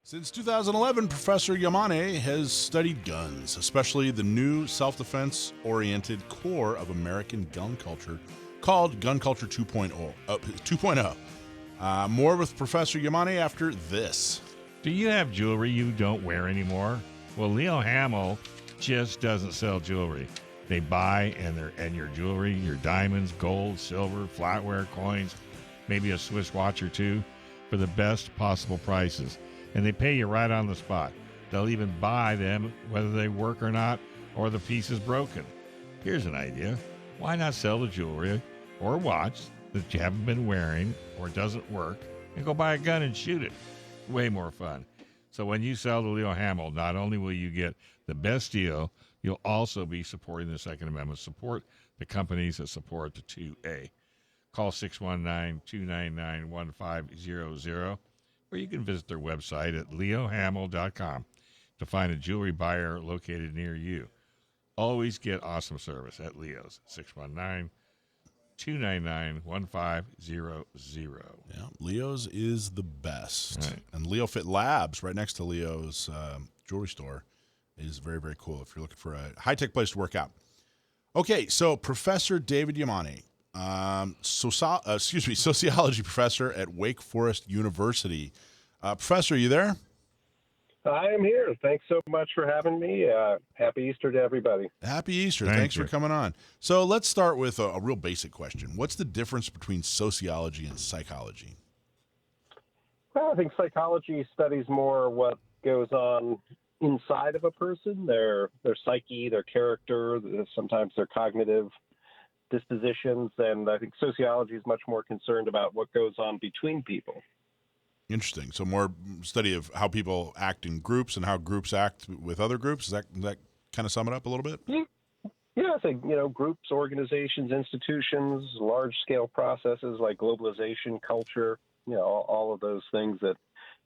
Since 2011, Professor Yamane has studied guns, especially the new self-defense oriented core of American gun culture called Gun Culture 2.0. More with Professor Yamane after this. Do you have jewelry you don't wear anymore? Well, Leo Hamill just doesn't sell jewelry. They buy and your jewelry, your diamonds, gold, silver, flatware, coins, maybe a Swiss watch or two for the best possible prices. And they pay you right on the spot. They'll even buy them whether they work or not, or the piece is broken. Here's an idea. Why not sell the jewelry or watch that you haven't been wearing or doesn't work and go buy a gun and shoot it? Way more fun. So when you sell to Leo Hamill, not only will you get the best deal, you'll also be supporting the Second Amendment. Support the companies that support the 2A. Call 619-299-1500. Or you can visit their website at leohamill.com to find a jewelry buyer located near you. Always get awesome service at Leo's, 619-299-1500. Yeah, Leo's is the best. Right. And Leo Fit Labs, right next to Leo's jewelry store, is very, very cool if you're looking for a high-tech place to work out. Okay, so Professor David Yamane, sociology professor at Wake Forest University. Professor, are you there? I am here. Thanks so much for having me. Happy Easter to everybody. Happy Easter. Thank Thanks you. for coming on. So let's start with a real basic question. What's the difference between sociology and psychology? Well, I think psychology studies more what goes on inside of a person, their psyche, their character, sometimes their cognitive dispositions, and I think sociology is much more concerned about what goes on between people. Interesting. So more study of how people act in groups and how groups act with other groups. Does that kind of sum it up a little bit? Yeah, I think, groups, organizations, institutions, large-scale processes like globalization, culture, all of those things that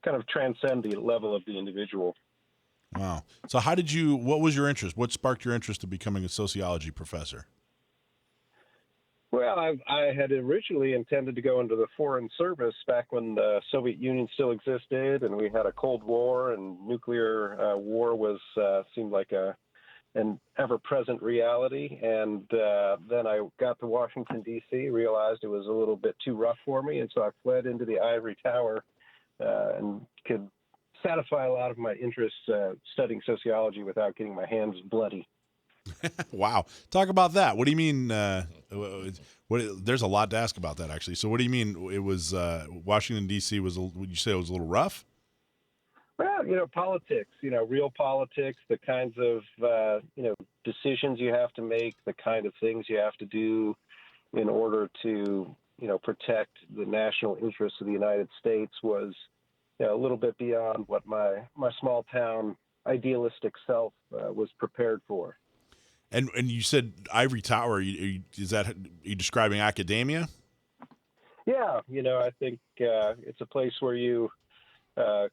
kind of transcend the level of the individual. Wow. So what was your interest? What sparked your interest in becoming a sociology professor? Well, I had originally intended to go into the foreign service back when the Soviet Union still existed, and we had a Cold War, and nuclear war seemed like an ever-present reality. And then I got to Washington, D.C., realized it was a little bit too rough for me, and so I fled into the ivory tower and could satisfy a lot of my interests studying sociology without getting my hands bloody. Wow. Talk about that. What do you mean? There's a lot to ask about that, actually. So what do you mean it was Washington, D.C. would you say it was a little rough? Well, politics, real politics, the kinds of, decisions you have to make, the kind of things you have to do in order to, protect the national interests of the United States was a little bit beyond what my small town idealistic self was prepared for. And you said ivory tower. Are you describing academia? Yeah, I think it's a place where you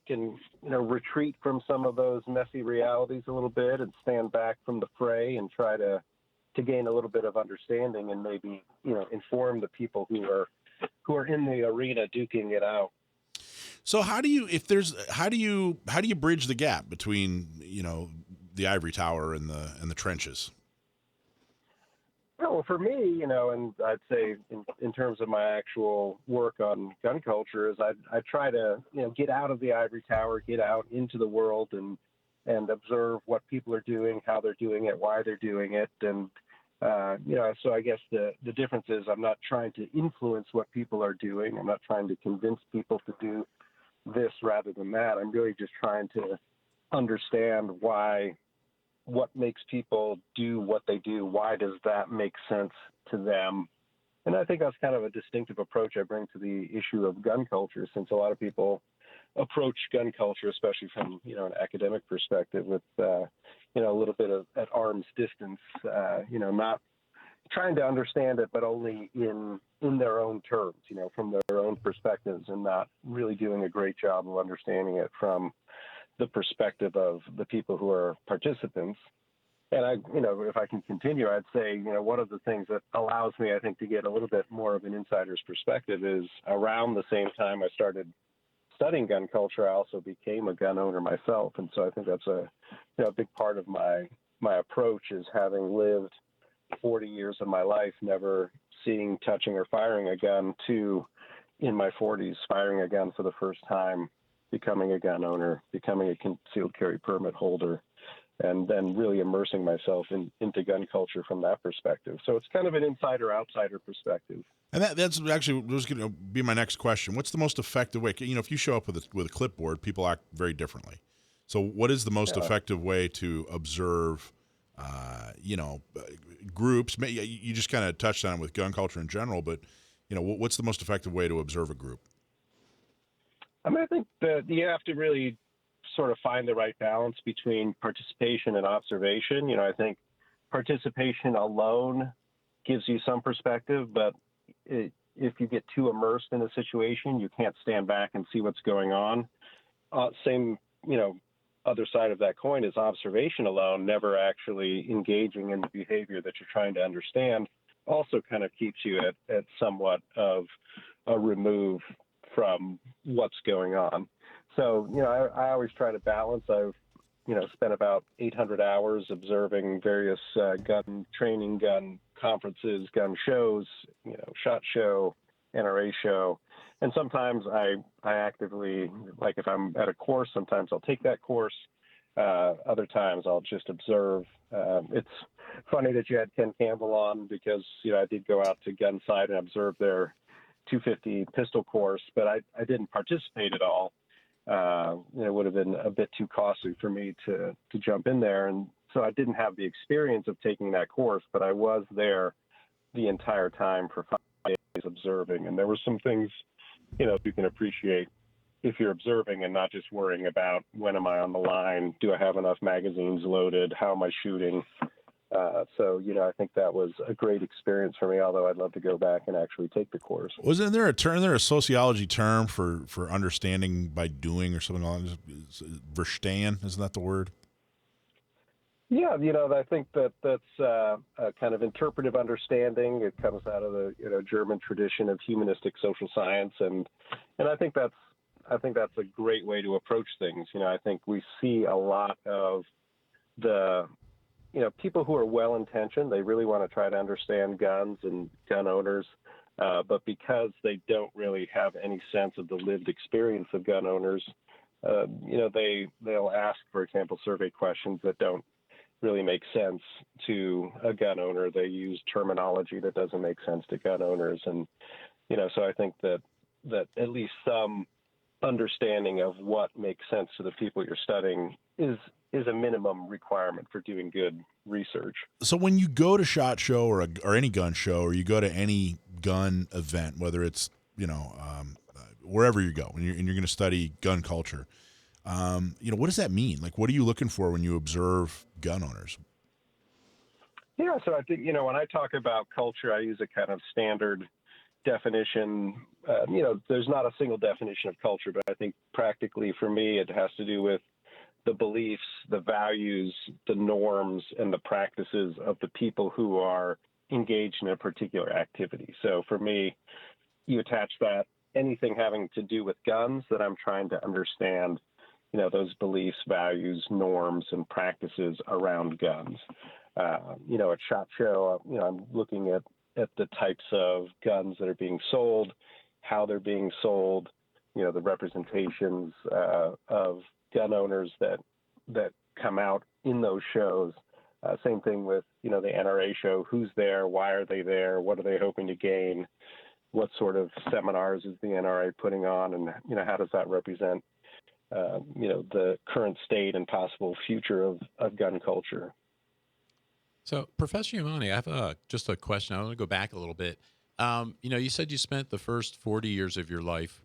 can, retreat from some of those messy realities a little bit and stand back from the fray and try to gain a little bit of understanding and maybe, inform the people who are in the arena duking it out. So how do you bridge the gap between, the ivory tower and the trenches? Well, for me, and I'd say in terms of my actual work on gun culture is I try to, get out of the ivory tower, get out into the world and observe what people are doing, how they're doing it, why they're doing it. And, so I guess the difference is I'm not trying to influence what people are doing. I'm not trying to convince people to do this rather than that. I'm really just trying to understand what makes people do what they do. Why does that make sense to them? And I think that's kind of a distinctive approach I bring to the issue of gun culture, since a lot of people approach gun culture, especially from, an academic perspective with, a little bit of at arm's distance, not trying to understand it, but only in their own terms, from their own perspectives, and not really doing a great job of understanding it from the perspective of the people who are participants. And if I can continue, I'd say, one of the things that allows me, I think, to get a little bit more of an insider's perspective is around the same time I started studying gun culture, I also became a gun owner myself, and so I think that's a big part of my approach is having lived 40 years of my life never seeing, touching, or firing a gun to in my 40s firing a gun for the first time, becoming a gun owner, becoming a concealed carry permit holder, and then really immersing myself into gun culture from that perspective. So it's kind of an insider-outsider perspective. And that's actually was going to be my next question. What's the most effective way? If you show up with a clipboard, people act very differently. So what is the most effective way to observe, groups? You just kind of touched on it with gun culture in general, but, what's the most effective way to observe a group? I mean, I think that you have to really sort of find the right balance between participation and observation. I think participation alone gives you some perspective, but if you get too immersed in a situation, you can't stand back and see what's going on. Same, other side of that coin is observation alone, never actually engaging in the behavior that you're trying to understand, also kind of keeps you at somewhat of a remove from what's going on. So, I always try to balance. I've, spent about 800 hours observing various gun training, gun conferences, gun shows, SHOT Show, NRA show. And sometimes I actively, like if I'm at a course, sometimes I'll take that course. Other times I'll just observe. It's funny that you had Ken Campbell on because, I did go out to Gunsight and observe their 250 pistol course, but I didn't participate at all. It would have been a bit too costly for me to jump in there. And so I didn't have the experience of taking that course, but I was there the entire time for 5 days observing. And there were some things, you can appreciate if you're observing and not just worrying about when am I on the line? Do I have enough magazines loaded? How am I shooting? So, I think that was a great experience for me, although I'd love to go back and actually take the course. Wasn't there a sociology term for understanding by doing or something along this? Verstehen, isn't that the word? Yeah, I think that's a kind of interpretive understanding. It comes out of the German tradition of humanistic social science, and I think that's a great way to approach things. I think we see a lot of the people who are well-intentioned, they really want to try to understand guns and gun owners, but because they don't really have any sense of the lived experience of gun owners, they'll ask, for example, survey questions that don't really make sense to a gun owner. They use terminology that doesn't make sense to gun owners, and so I think that at least some understanding of what makes sense to the people you're studying is a minimum requirement for doing good research. So when you go to SHOT Show or any gun show, or you go to any gun event, whether it's wherever you go and you're going to study gun culture, what does that mean? Like, what are you looking for when you observe gun owners? Yeah, so I think when I talk about culture, I use a kind of standard definition. There's not a single definition of culture, but I think practically for me, it has to do with the beliefs, the values, the norms, and the practices of the people who are engaged in a particular activity. So for me, you attach that anything having to do with guns that I'm trying to understand, those beliefs, values, norms, and practices around guns. At SHOT Show, I'm looking at the types of guns that are being sold, how they're being sold, the representations of gun owners that come out in those shows. Same thing with, the NRA show, who's there, why are they there, what are they hoping to gain, what sort of seminars is the NRA putting on, and, how does that represent, the current state and possible future of gun culture. So, Professor Yamane, I have just a question. I want to go back a little bit. You said you spent the first 40 years of your life,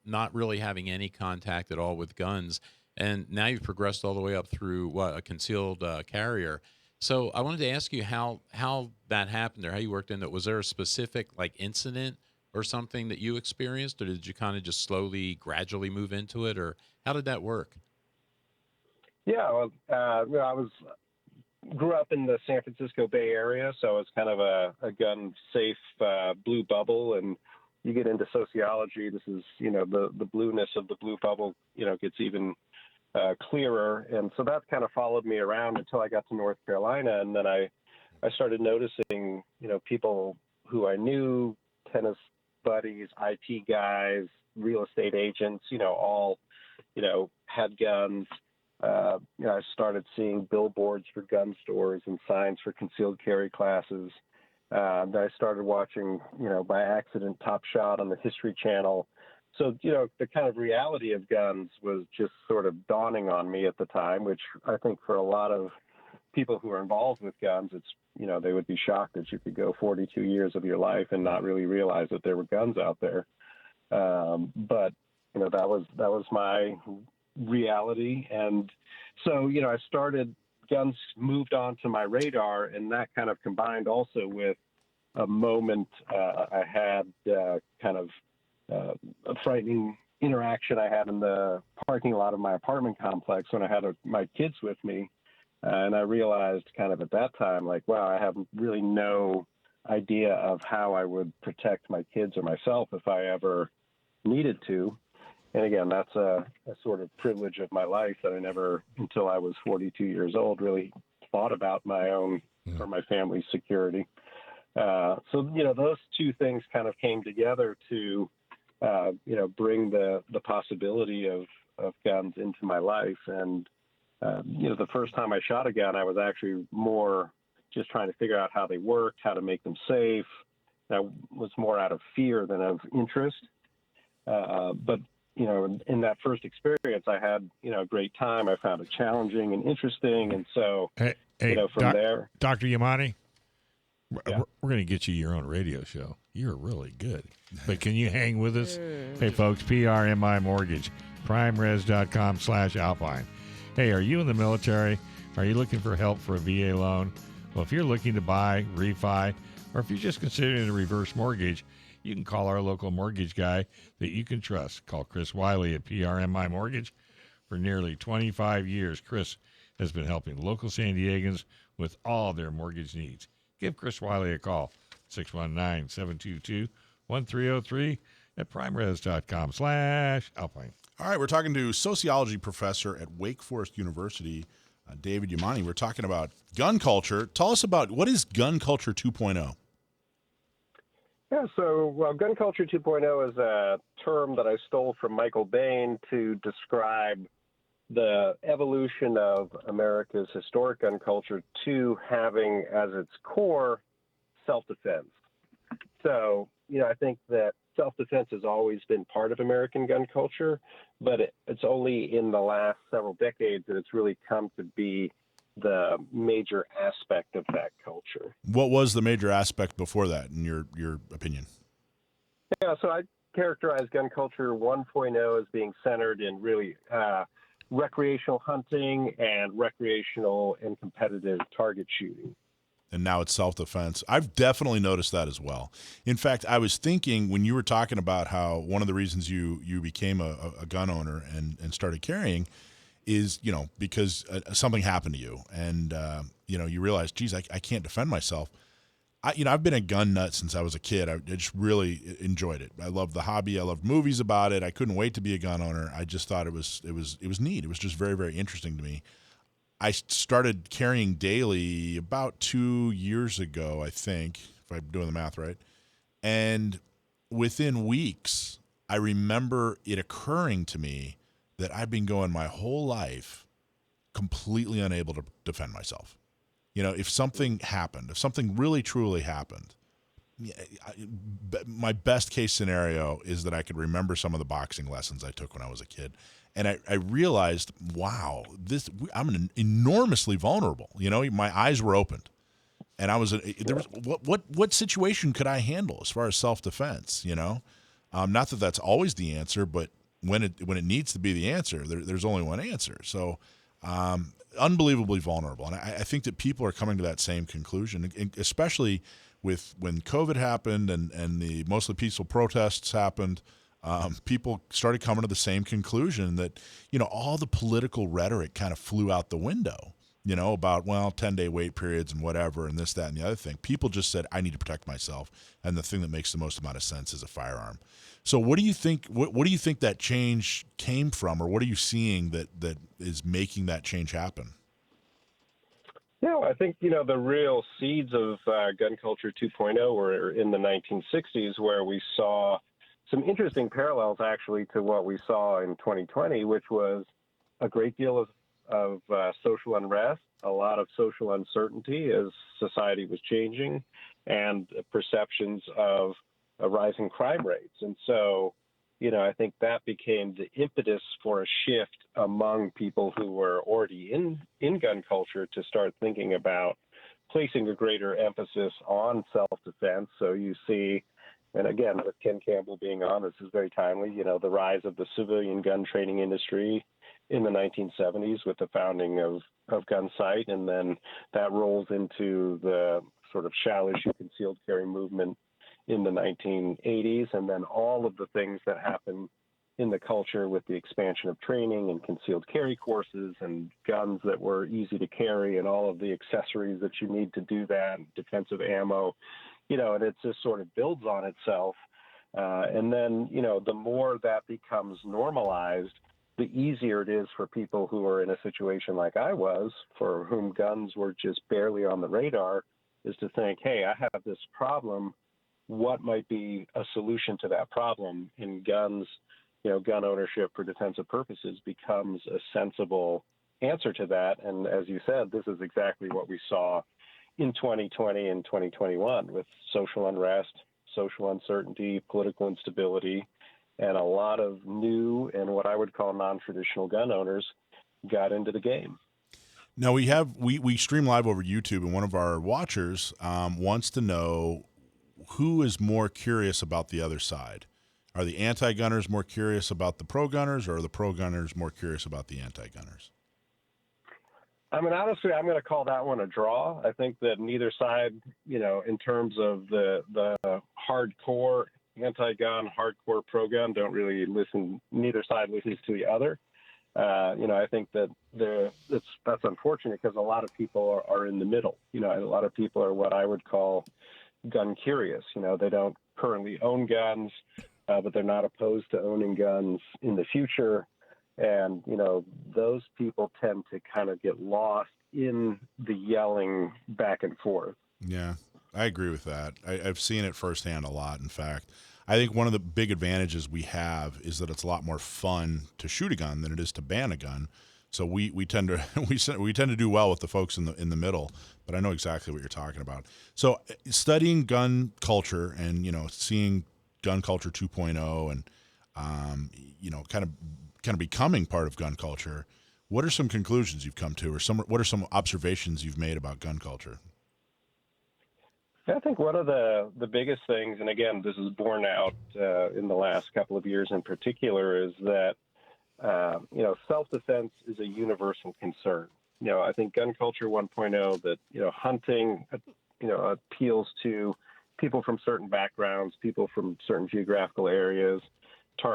not really having any contact at all with guns, and now you've progressed all the way up through a concealed carrier. So, I wanted to ask you how that happened, or how you worked in that. Was there a specific incident or something that you experienced, or did you kind of just gradually move into it, or how did that work? Yeah, well, I grew up in the San Francisco Bay Area, so it's kind of a gun-safe blue bubble. And, you get into sociology, this is, the blueness of the blue bubble, gets even clearer. And so that kind of followed me around until I got to North Carolina. And then I started noticing, people who I knew, tennis buddies, IT guys, real estate agents, all, had guns. I started seeing billboards for gun stores and signs for concealed carry classes. Then I started watching, by accident, Top Shot on the History Channel. So, the kind of reality of guns was just sort of dawning on me at the time, which I think for a lot of people who are involved with guns, it's, they would be shocked that you could go 42 years of your life and not really realize that there were guns out there. But, that was my reality. And so, guns moved onto my radar, and that kind of combined also with a moment I had a frightening interaction I had in the parking lot of my apartment complex when I had my kids with me. And I realized kind of at that time, like, wow, I have really no idea of how I would protect my kids or myself if I ever needed to. And again, that's a sort of privilege of my life that I never, until I was 42 years old, really thought about my own or my family's security. So, those two things kind of came together to, bring the possibility of guns into my life. And, the first time I shot a gun, I was actually more just trying to figure out how they worked, how to make them safe. That was more out of fear than of interest. But, in that first experience, I had, a great time. I found it challenging and interesting. And so, from there. Dr. Yamane, yeah. we're going to get you your own radio show. You're really good. But can you hang with us? Hey, folks, PRMI Mortgage, primeres.com/Alpine. Hey, are you in the military? Are you looking for help for a VA loan? Well, if you're looking to buy, refi, or if you're just considering a reverse mortgage, you can call our local mortgage guy that you can trust. Call Chris Wiley at PRMI Mortgage. For nearly 25 years, Chris has been helping local San Diegans with all their mortgage needs. Give Chris Wiley a call, 619-722-1303 at primeres.com/Alpine. All right, we're talking to sociology professor at Wake Forest University, David Yamane. We're talking about gun culture. Tell us about what is gun culture 2.0? Yeah, so, gun culture 2.0 is a term that I stole from Michael Bain to describe the evolution of America's historic gun culture to having as its core self-defense. So, I think that self-defense has always been part of American gun culture, but it's only in the last several decades that it's really come to be the major aspect of that culture. What was the major aspect before that, in your opinion? Yeah, so I characterize gun culture 1.0 as being centered in really recreational hunting and recreational and competitive target shooting. And now it's self-defense. I've definitely noticed that as well. In fact, I was thinking when you were talking about how one of the reasons you became a gun owner and started carrying is, because something happened to you and, you realize, geez, I can't defend myself. I've been a gun nut since I was a kid. I just really enjoyed it. I loved the hobby. I loved movies about it. I couldn't wait to be a gun owner. I just thought it was neat. It was just very, very interesting to me. I started carrying daily about 2 years ago, I think, if I'm doing the math right. And within weeks, I remember it occurring to me that I've been going my whole life completely unable to defend myself. If something happened, if something really, truly happened, my best case scenario is that I could remember some of the boxing lessons I took when I was a kid. And I realized, wow, I'm enormously vulnerable. My eyes were opened, and I was what situation could I handle as far as self-defense? Not that that's always the answer, but when it needs to be the answer, there's only one answer. So, unbelievably vulnerable, and I think that people are coming to that same conclusion, especially with when COVID happened and the mostly peaceful protests happened. People started coming to the same conclusion that, all the political rhetoric kind of flew out the window. about, 10-day wait periods and whatever and this, that, and the other thing. People just said, I need to protect myself. And the thing that makes the most amount of sense is a firearm. So what do you think, what do you think that change came from, or what are you seeing that is making that change happen? Yeah, I think, the real seeds of gun culture 2.0 were in the 1960s, where we saw some interesting parallels actually to what we saw in 2020, which was a great deal of social unrest, a lot of social uncertainty as society was changing, and perceptions of rising crime rates. And so, I think that became the impetus for a shift among people who were already in gun culture to start thinking about placing a greater emphasis on self-defense. So you see, and again, with Ken Campbell being on, this is very timely, the rise of the civilian gun training industry in the 1970s with the founding of Gun Sight, and then that rolls into the sort of shall issue concealed carry movement in the 1980s, and then all of the things that happen in the culture with the expansion of training and concealed carry courses and guns that were easy to carry and all of the accessories that you need to do that, defensive ammo, and it just sort of builds on itself. And then, the more that becomes normalized, the easier it is for people who are in a situation like I was, for whom guns were just barely on the radar, is to think, hey, I have this problem. What might be a solution to that problem? In guns, gun ownership for defensive purposes becomes a sensible answer to that. And as you said, this is exactly what we saw in 2020 and 2021 with social unrest, social uncertainty, political instability, and a lot of new and what I would call non-traditional gun owners got into the game. Now we stream live over YouTube, and one of our watchers wants to know who is more curious about the other side. Are the anti-gunners more curious about the pro-gunners, or are the pro-gunners more curious about the anti-gunners? I mean, honestly, I'm going to call that one a draw. I think that neither side, in terms of the hardcore anti-gun, hardcore pro-gun, don't really listen. Neither side listens to the other. I think that that's unfortunate because a lot of people are in the middle. A lot of people are what I would call gun curious. They don't currently own guns, but they're not opposed to owning guns in the future. And, those people tend to kind of get lost in the yelling back and forth. Yeah, I agree with that. I've seen it firsthand a lot. In fact, I think one of the big advantages we have is that it's a lot more fun to shoot a gun than it is to ban a gun. So we tend to we tend to do well with the folks in the middle, but I know exactly what you're talking about. So studying gun culture and seeing gun culture 2.0 and kind of becoming part of gun culture, what are some conclusions you've come to, or what are some observations you've made about gun culture? I think one of the biggest things, and again, this is borne out in the last couple of years in particular, is that self-defense is a universal concern. I think gun culture 1.0, that, hunting, appeals to people from certain backgrounds, people from certain geographical areas,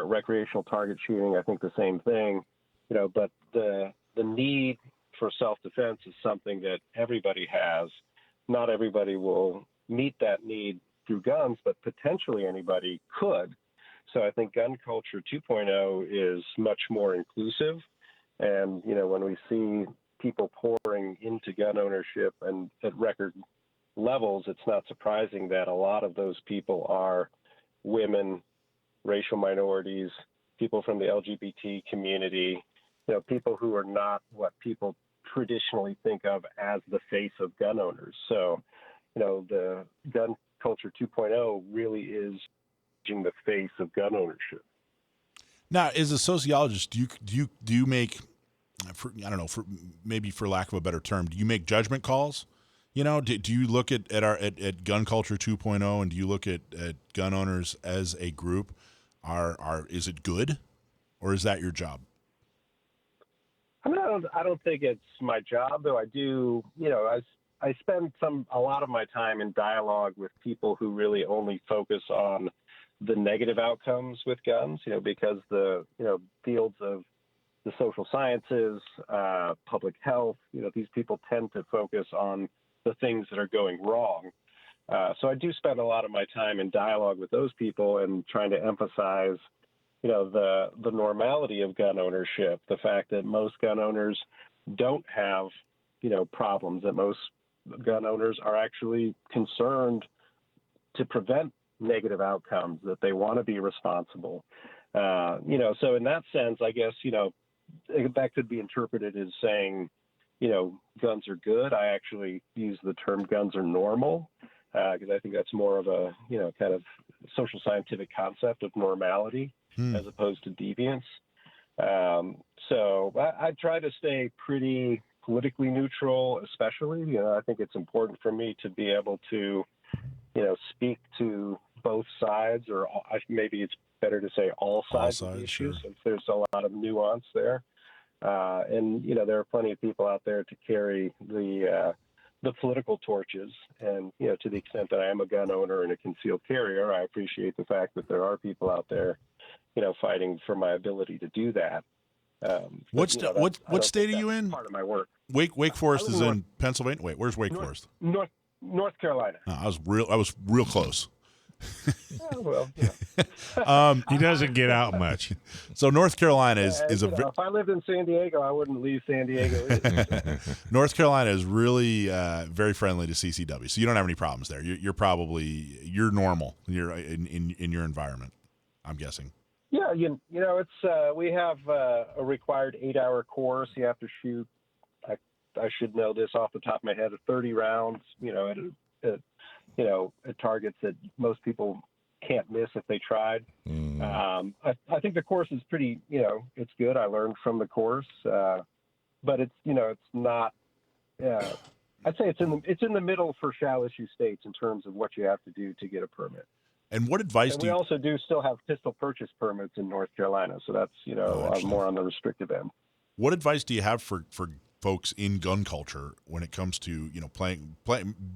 recreational target shooting, I think the same thing, but the need for self-defense is something that everybody has. Not everybody will meet that need through guns, but potentially anybody could. So I think gun culture 2.0 is much more inclusive. And, when we see people pouring into gun ownership and at record levels, it's not surprising that a lot of those people are women, racial minorities, people from the LGBT community, people who are not what people traditionally think of as the face of gun owners. So, the gun culture 2.0 really is changing the face of gun ownership. Now, as a sociologist, do you make, for lack of a better term, do you make judgment calls? Do you look at gun culture 2.0 and do you look at gun owners as a group? Is it good, or is that your job? I mean, I don't think it's my job, though. I do. I spend a lot of my time in dialogue with people who really only focus on the negative outcomes with guns. Because the fields of the the social sciences, public health. These people tend to focus on the things that are going wrong. So I do spend a lot of my time in dialogue with those people and trying to emphasize, the normality of gun ownership, the fact that most gun owners don't have, problems, that most gun owners are actually concerned to prevent negative outcomes, that they want to be responsible. So in that sense, I guess, that could be interpreted as saying, guns are good. I actually use the term guns are normal because I think that's more of a, kind of social scientific concept of normality as opposed to deviance. So I try to stay pretty politically neutral, especially. I think it's important for me to be able to, speak to both sides, or maybe it's better to say all sides of the issue, since there's a lot of nuance there. And there are plenty of people out there to carry the political torches. And to the extent that I am a gun owner and a concealed carrier, I appreciate the fact that there are people out there, fighting for my ability to do that. What state are you in? Part of my work. Wake Forest is in Pennsylvania. Wait, where's Wake Forest? North Carolina. Oh, I was real close. He doesn't get out much. So North Carolina is if I lived in San Diego, I wouldn't leave San Diego either. North Carolina is really very friendly to CCW, so you don't have any problems there. You're normal. You're in your environment, I'm guessing. Yeah, it's we have a required 8-hour course. You have to shoot. I should know this off the top of my head. 30 rounds. At targets that most people can't miss if they tried. I think the course is pretty. It's good. I learned from the course, but it's it's not. I'd say it's in the middle for shall issue states in terms of what you have to do to get a permit. And what advice we also do still have pistol purchase permits in North Carolina, so that's more on the restrictive end. What advice do you have for folks in gun culture when it comes to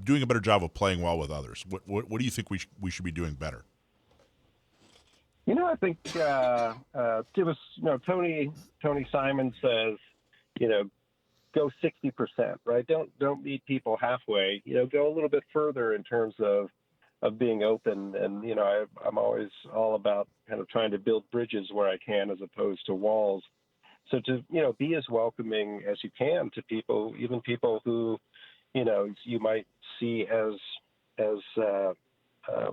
doing a better job of playing well with others? What do you think we should be doing better? I think it was Tony Simon says go 60%, right? Don't meet people halfway. Go a little bit further in terms of being open, and I'm always all about kind of trying to build bridges where I can as opposed to walls. So to be as welcoming as you can to people, even people who you might see as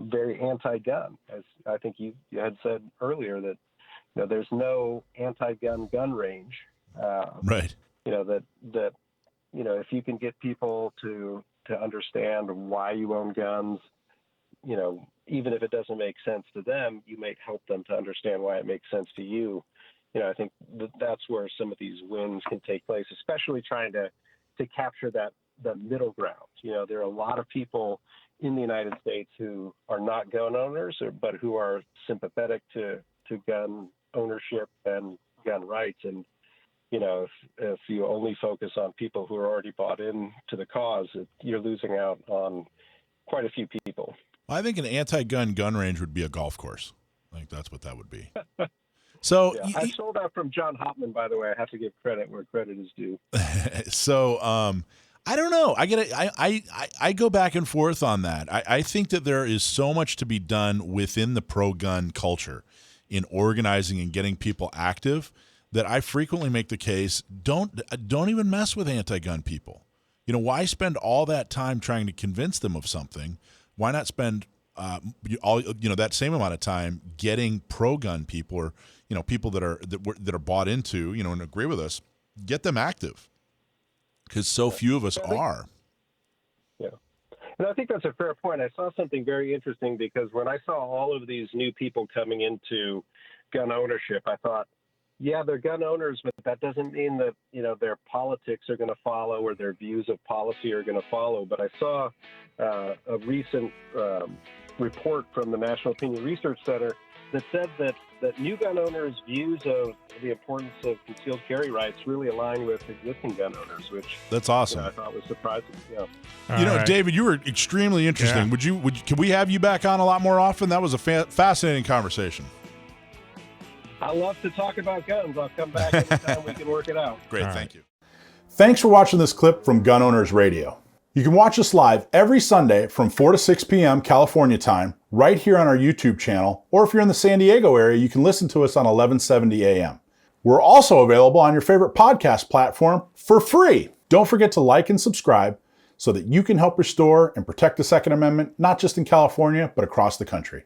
very anti-gun. As I think you had said earlier that there's no anti-gun gun range. Right. That if you can get people to understand why you own guns, even if it doesn't make sense to them, you may help them to understand why it makes sense to you. I think that's where some of these wins can take place, especially trying to capture the middle ground. There are a lot of people in the United States who are not gun owners, but who are sympathetic to gun ownership and gun rights. And, if you only focus on people who are already bought in to the cause, you're losing out on quite a few people. I think an anti-gun gun range would be a golf course. I think that's what that would be. So I sold out from John Hopman, by the way. I have to give credit where credit is due. So I don't know. I go back and forth on that. I think that there is so much to be done within the pro-gun culture in organizing and getting people active that I frequently make the case, don't even mess with anti-gun people. Why spend all that time trying to convince them of something? Why not spend that same amount of time getting pro-gun people, or people that are bought into and agree with us, get them active, because so few of us are. Yeah, and I think that's a fair point. I saw something very interesting, because when I saw all of these new people coming into gun ownership, I thought, yeah, they're gun owners, but that doesn't mean that their politics are going to follow, or their views of policy are going to follow. But I saw a recent report from the National Opinion Research Center that said that new gun owners' views of the importance of concealed carry rights really align with existing gun owners, which that's awesome. I thought was surprising. Yeah. Right. David, you were extremely interesting. Yeah. Can we have you back on a lot more often? That was a fascinating conversation. I love to talk about guns. I'll come back anytime we can work it out. Great, All thank you. Thanks for watching this clip from Gun Owners Radio. You can watch us live every Sunday from 4 to 6 p.m. California time, right here on our YouTube channel, or if you're in the San Diego area, you can listen to us on 1170 a.m. We're also available on your favorite podcast platform for free. Don't forget to like and subscribe so that you can help restore and protect the Second Amendment, not just in California, but across the country.